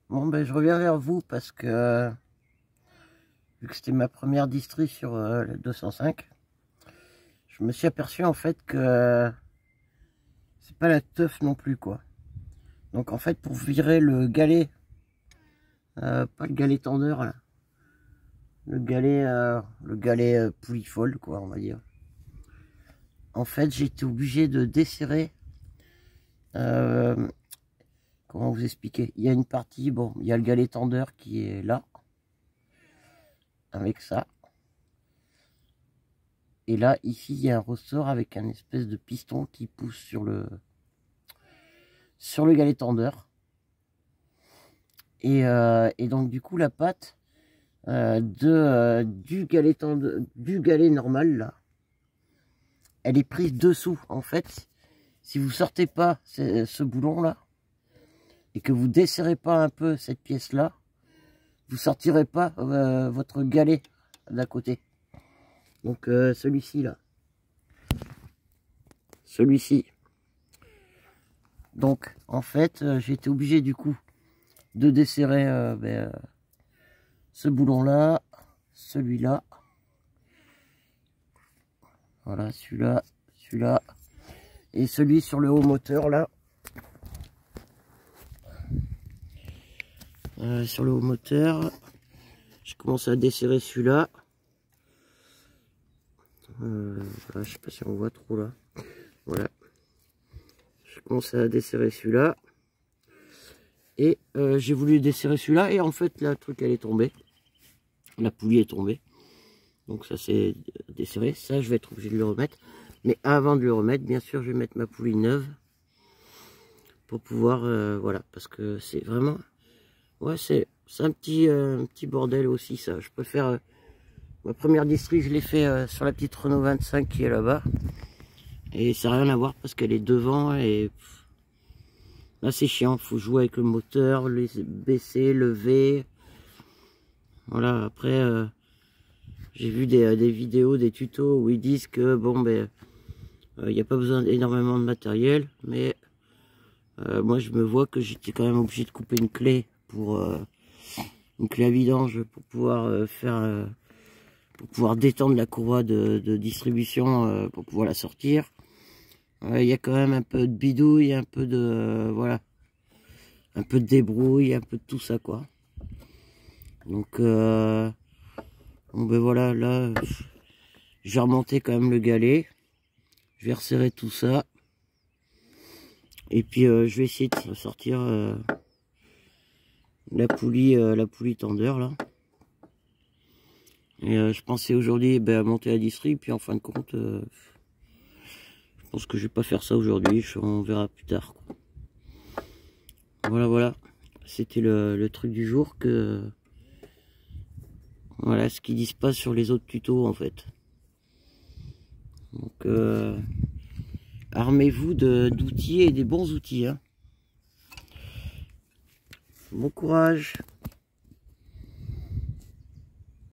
Bon ben je reviens vers vous parce que vu que c'était ma première distri sur le 205, je me suis aperçu en fait que c'est pas la teuf non plus quoi. Donc en fait pour virer le galet, pas le galet tendeur là, le galet poulie folle quoi on va dire. En fait j'ai été obligé de desserrer. Comment vous expliquer? Il y a une partie, bon, il y a le galet tendeur qui est là, avec ça. Et là, ici, il y a un ressort avec un espèce de piston qui pousse sur le galet tendeur. Et donc, du coup, la patte du galet normal, là, elle est prise dessous. En fait, si vous sortez pas ce boulon-là, et que vous desserrez pas un peu cette pièce-là, vous sortirez pas votre galet d'à côté. Donc celui-ci là. Celui-ci. Donc en fait, j'ai été obligé du coup de desserrer ce boulon-là, celui-là. Voilà, celui-là, celui-là. Et celui sur le haut moteur là. Sur le haut moteur, je commence à desserrer celui-là. Voilà, je sais pas si on voit trop là. Voilà. Je commence à desserrer celui-là. Et j'ai voulu desserrer celui-là. Et en fait, la truc elle est tombée. La poulie est tombée. Donc ça c'est desserré. Ça, je vais être obligé de le remettre. Mais avant de le remettre, bien sûr, je vais mettre ma poulie neuve. Pour pouvoir, voilà. Parce que c'est vraiment... Ouais, c'est un petit bordel aussi, ça. Je préfère... ma première distri, je l'ai fait sur la petite Renault 25 qui est là-bas. Et ça n'a rien à voir parce qu'elle est devant et... Là, c'est chiant. Faut jouer avec le moteur, les baisser, lever. Voilà, après... j'ai vu des vidéos, des tutos où ils disent que, bon, ben... il n'y a pas besoin d'énormément de matériel. Mais... moi, je me vois que j'étais quand même obligé de couper une clé pour... une clé à vidange pour pouvoir pour pouvoir détendre la courroie de distribution pour pouvoir la sortir. Il y a quand même un peu de bidouille, un peu de voilà, un peu de débrouille, un peu de tout ça quoi. Donc bon ben voilà, là je vais remonter quand même le galet, je vais resserrer tout ça et puis je vais essayer de sortir la poulie tendeur là. Et je pensais aujourd'hui à monter la distri, puis en fin de compte, je pense que je vais pas faire ça aujourd'hui, on verra plus tard. Quoi. Voilà, voilà, c'était le truc du jour que... Voilà ce qu'ils disent pas sur les autres tutos en fait. Donc, armez-vous d'outils et des bons outils. Hein. Bon courage!